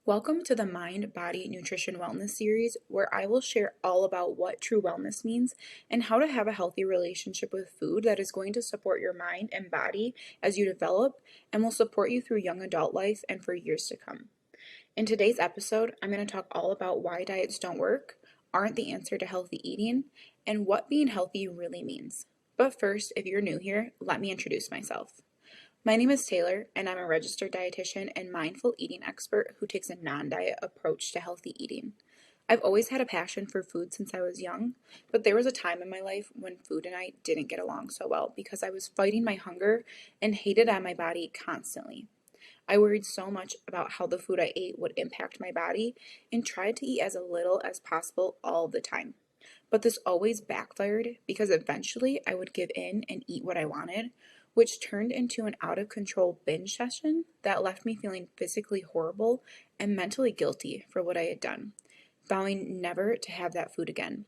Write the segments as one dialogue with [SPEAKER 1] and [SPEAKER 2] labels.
[SPEAKER 1] Welcome to the Mind, Body, Nutrition, Wellness series, where I will share all about what true wellness means and how to have a healthy relationship with food that is going to support your mind and body as you develop and will support you through young adult life and for years to come. In today's episode, I'm going to talk all about why diets don't work, aren't the answer to healthy eating, and what being healthy really means. But first, if you're new here, let me introduce myself. My name is Taylor, and I'm a registered dietitian and mindful eating expert who takes a non-diet approach to healthy eating. I've always had a passion for food since I was young, but there was a time in my life when food and I didn't get along so well because I was fighting my hunger and hated on my body constantly. I worried so much about how the food I ate would impact my body and tried to eat as little as possible all the time. But this always backfired because eventually I would give in and eat what I wanted, which turned into an out of control binge session that left me feeling physically horrible and mentally guilty for what I had done, vowing never to have that food again.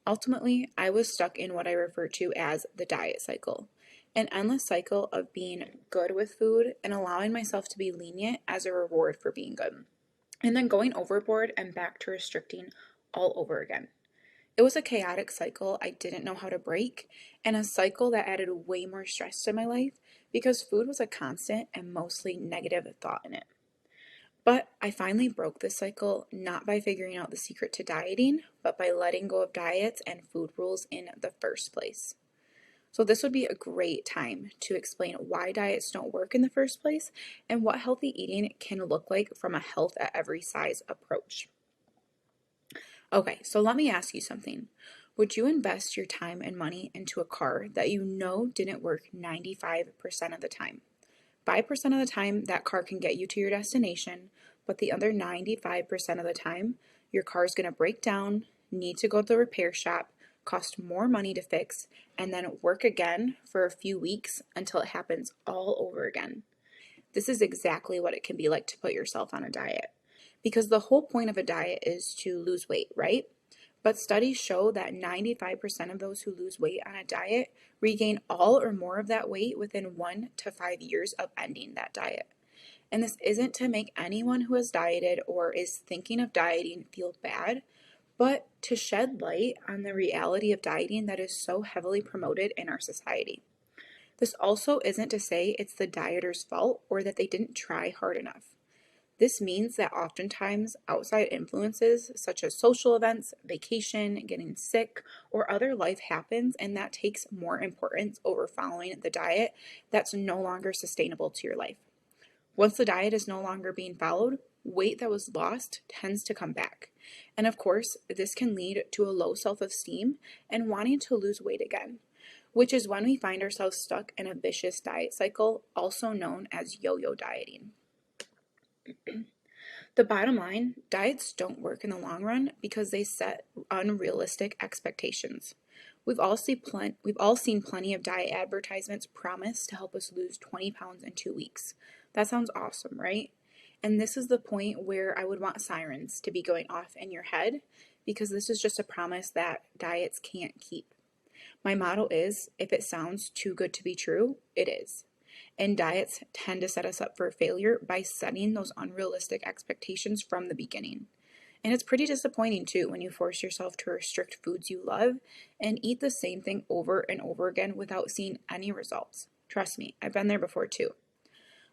[SPEAKER 1] Ultimately, I was stuck in what I refer to as the diet cycle, an endless cycle of being good with food and allowing myself to be lenient as a reward for being good, and then going overboard and back to restricting all over again. It was a chaotic cycle I didn't know how to break, and a cycle that added way more stress to my life because food was a constant and mostly negative thought in it. But I finally broke this cycle not by figuring out the secret to dieting, but by letting go of diets and food rules in the first place. So, this would be a great time to explain why diets don't work in the first place and what healthy eating can look like from a health at every size approach. Okay, so let me ask you something. Would you invest your time and money into a car that you know didn't work 95% of the time? 5% of the time, that car can get you to your destination, but the other 95% of the time, your car is going to break down, need to go to the repair shop, cost more money to fix, and then work again for a few weeks until it happens all over again. This is exactly what it can be like to put yourself on a diet. Because the whole point of a diet is to lose weight, right? But studies show that 95% of those who lose weight on a diet regain all or more of that weight within 1 to 5 years of ending that diet. And this isn't to make anyone who has dieted or is thinking of dieting feel bad, but to shed light on the reality of dieting that is so heavily promoted in our society. This also isn't to say it's the dieter's fault or that they didn't try hard enough. This means that oftentimes outside influences such as social events, vacation, getting sick, or other life happens, and that takes more importance over following the diet that's no longer sustainable to your life. Once the diet is no longer being followed, weight that was lost tends to come back. And of course, this can lead to a low self-esteem and wanting to lose weight again, which is when we find ourselves stuck in a vicious diet cycle, also known as yo-yo dieting. The bottom line, diets don't work in the long run because they set unrealistic expectations. We've all seen plenty of diet advertisements promise to help us lose 20 pounds in 2 weeks. That sounds awesome, right? And this is the point where I would want sirens to be going off in your head because this is just a promise that diets can't keep. My motto is, if it sounds too good to be true, it is. And diets tend to set us up for failure by setting those unrealistic expectations from the beginning. And it's pretty disappointing too when you force yourself to restrict foods you love and eat the same thing over and over again without seeing any results. Trust me, I've been there before too.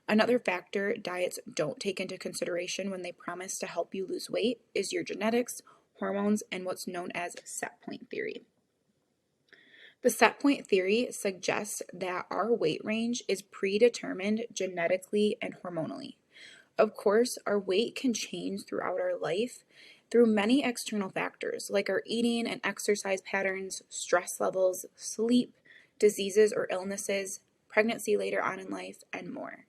[SPEAKER 1] Another factor diets don't take into consideration when they promise to help you lose weight is your genetics, hormones, and what's known as set point theory. The set point theory suggests that our weight range is predetermined genetically and hormonally. Of course, our weight can change throughout our life through many external factors like our eating and exercise patterns, stress levels, sleep, diseases or illnesses, pregnancy later on in life, and more.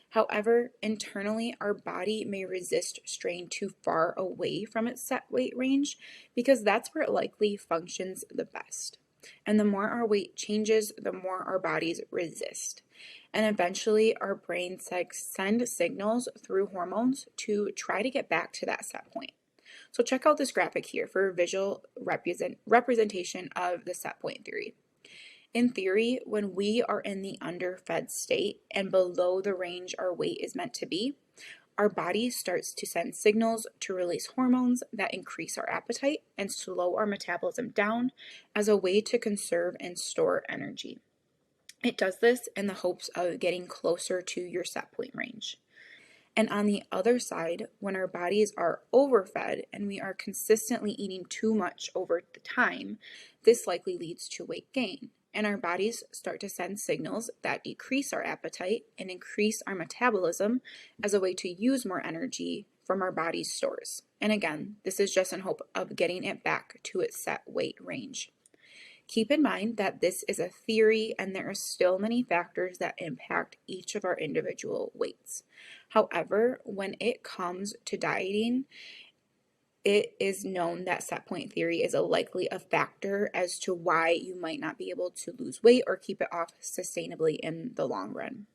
[SPEAKER 1] However, internally, our body may resist straying too far away from its set weight range because that's where it likely functions the best. And the more our weight changes, the more our bodies resist. And eventually, our brains send signals through hormones to try to get back to that set point. So check out this graphic here for a visual representation of the set point theory. In theory, when we are in the underfed state and below the range our weight is meant to be, our body starts to send signals to release hormones that increase our appetite and slow our metabolism down as a way to conserve and store energy. It does this in the hopes of getting closer to your set point range. And on the other side, when our bodies are overfed and we are consistently eating too much over the time, this likely leads to weight gain. And our bodies start to send signals that decrease our appetite and increase our metabolism as a way to use more energy from our body's stores. And again, this is just in hope of getting it back to its set weight range. Keep in mind that this is a theory and there are still many factors that impact each of our individual weights. However, when it comes to dieting, it is known that set point theory is likely a factor as to why you might not be able to lose weight or keep it off sustainably in the long run.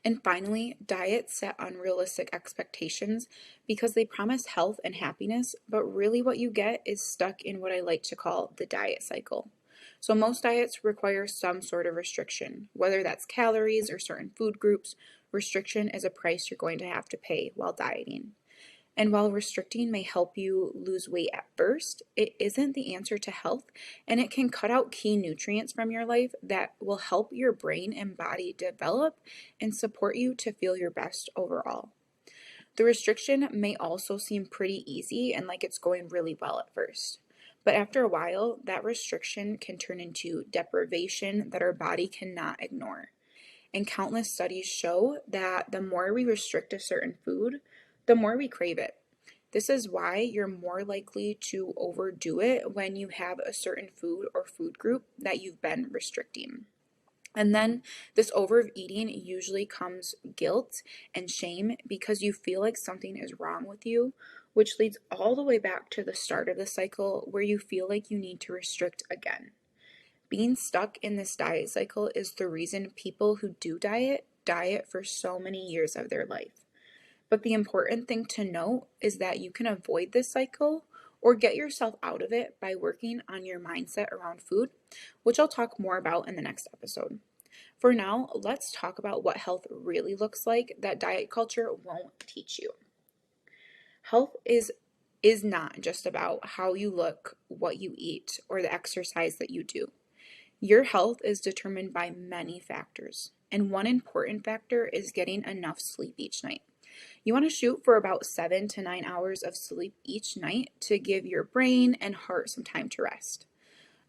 [SPEAKER 1] And finally, diets set unrealistic expectations because they promise health and happiness, but really what you get is stuck in what I like to call the diet cycle. So most diets require some sort of restriction, whether that's calories or certain food groups. Restriction is a price you're going to have to pay while dieting. And while restricting may help you lose weight at first, it isn't the answer to health, and it can cut out key nutrients from your life that will help your brain and body develop and support you to feel your best overall. The restriction may also seem pretty easy and like it's going really well at first. But after a while, that restriction can turn into deprivation that our body cannot ignore. And countless studies show that the more we restrict a certain food, the more we crave it. This is why you're more likely to overdo it when you have a certain food or food group that you've been restricting. And then this overeating usually comes guilt and shame because you feel like something is wrong with you, which leads all the way back to the start of the cycle where you feel like you need to restrict again. Being stuck in this diet cycle is the reason people who do diet for so many years of their life. But the important thing to note is that you can avoid this cycle or get yourself out of it by working on your mindset around food, which I'll talk more about in the next episode. For now, let's talk about what health really looks like that diet culture won't teach you. Health is not just about how you look, what you eat, or the exercise that you do. Your health is determined by many factors, and one important factor is getting enough sleep each night. You want to shoot for about 7 to 9 hours of sleep each night to give your brain and heart some time to rest.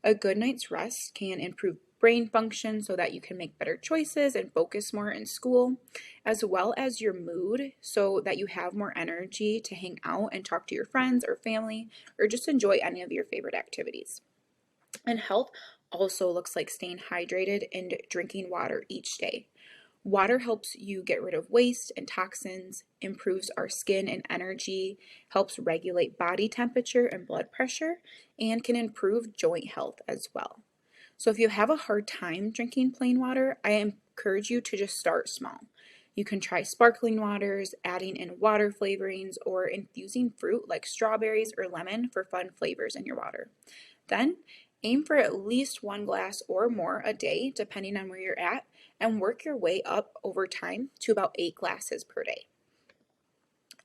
[SPEAKER 1] A good night's rest can improve brain function so that you can make better choices and focus more in school, as well as your mood so that you have more energy to hang out and talk to your friends or family or just enjoy any of your favorite activities. And health also looks like staying hydrated and drinking water each day. Water helps you get rid of waste and toxins, improves our skin and energy, helps regulate body temperature and blood pressure, and can improve joint health as well. So if you have a hard time drinking plain water, I encourage you to just start small. You can try sparkling waters, adding in water flavorings, or infusing fruit like strawberries or lemon for fun flavors in your water. Then aim for at least 1 glass or more a day, depending on where you're at, and work your way up over time to about 8 glasses per day.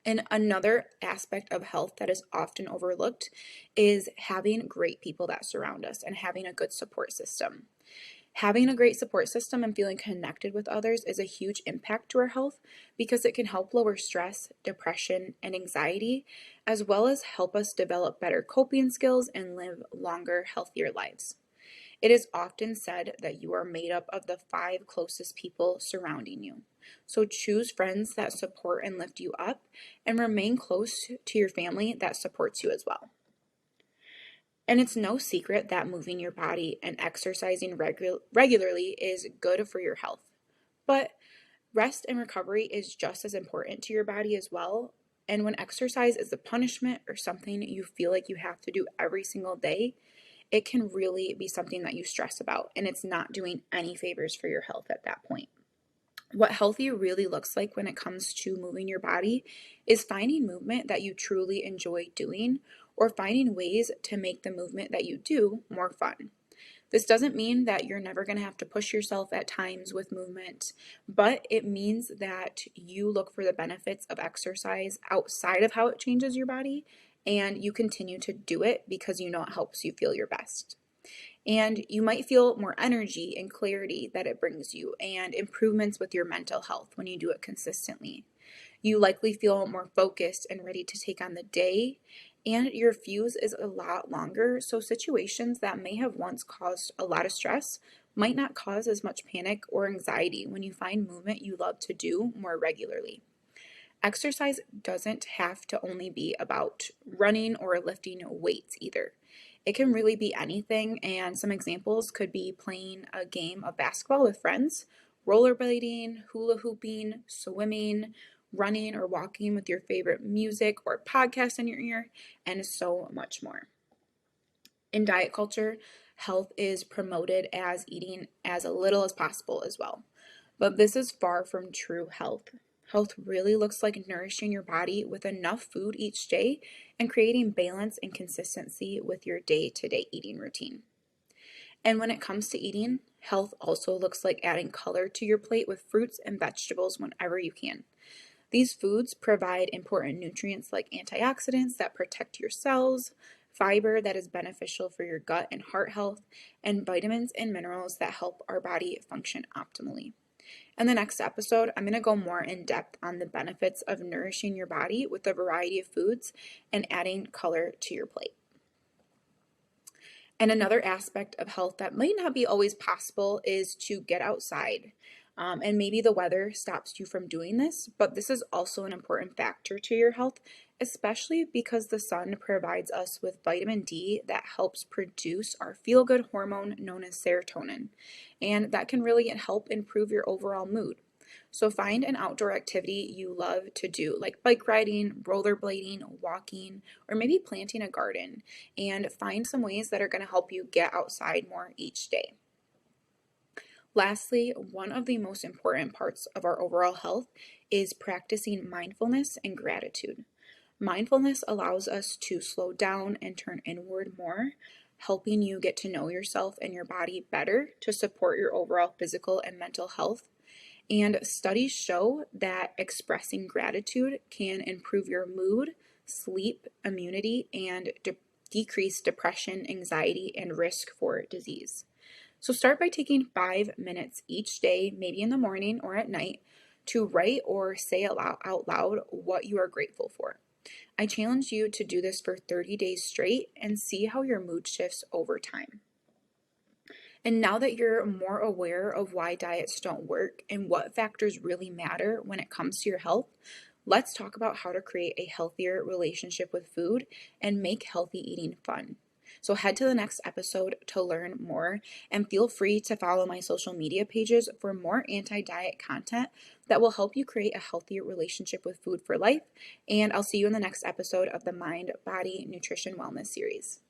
[SPEAKER 1] And another aspect of health that is often overlooked is having great people that surround us and having a good support system. Having a great support system and feeling connected with others is a huge impact to our health because it can help lower stress, depression, and anxiety, as well as help us develop better coping skills and live longer, healthier lives. It is often said that you are made up of the 5 closest people surrounding you. So choose friends that support and lift you up, and remain close to your family that supports you as well. And it's no secret that moving your body and exercising regularly is good for your health. But rest and recovery is just as important to your body as well. And when exercise is a punishment or something you feel like you have to do every single day, it can really be something that you stress about, and it's not doing any favors for your health at that point. What healthy really looks like when it comes to moving your body is finding movement that you truly enjoy doing or finding ways to make the movement that you do more fun. This doesn't mean that you're never going to have to push yourself at times with movement, but it means that you look for the benefits of exercise outside of how it changes your body, and you continue to do it because you know it helps you feel your best. And you might feel more energy and clarity that it brings you, and improvements with your mental health when you do it consistently. You likely feel more focused and ready to take on the day, and your fuse is a lot longer, so situations that may have once caused a lot of stress might not cause as much panic or anxiety when you find movement you love to do more regularly. Exercise doesn't have to only be about running or lifting weights either. It can really be anything, and some examples could be playing a game of basketball with friends, rollerblading, hula hooping, swimming, running or walking with your favorite music or podcast in your ear, and so much more. In diet culture, health is promoted as eating as little as possible as well. But this is far from true health. Health really looks like nourishing your body with enough food each day and creating balance and consistency with your day-to-day eating routine. And when it comes to eating, health also looks like adding color to your plate with fruits and vegetables whenever you can. These foods provide important nutrients like antioxidants that protect your cells, fiber that is beneficial for your gut and heart health, and vitamins and minerals that help our body function optimally. In the next episode, I'm going to go more in depth on the benefits of nourishing your body with a variety of foods and adding color to your plate. And another aspect of health that might not be always possible is to get outside. And maybe the weather stops you from doing this, but this is also an important factor to your health, especially because the sun provides us with vitamin D that helps produce our feel-good hormone known as serotonin. And that can really help improve your overall mood. So find an outdoor activity you love to do, like bike riding, rollerblading, walking, or maybe planting a garden, and find some ways that are going to help you get outside more each day. Lastly, one of the most important parts of our overall health is practicing mindfulness and gratitude. Mindfulness allows us to slow down and turn inward more, helping you get to know yourself and your body better to support your overall physical and mental health. And studies show that expressing gratitude can improve your mood, sleep, immunity, and decrease depression, anxiety, and risk for disease. So start by taking 5 minutes each day, maybe in the morning or at night, to write or say out loud what you are grateful for. I challenge you to do this for 30 days straight and see how your mood shifts over time. And now that you're more aware of why diets don't work and what factors really matter when it comes to your health, let's talk about how to create a healthier relationship with food and make healthy eating fun. So head to the next episode to learn more, and feel free to follow my social media pages for more anti-diet content that will help you create a healthier relationship with food for life. And I'll see you in the next episode of the Mind, Body, Nutrition, Wellness series.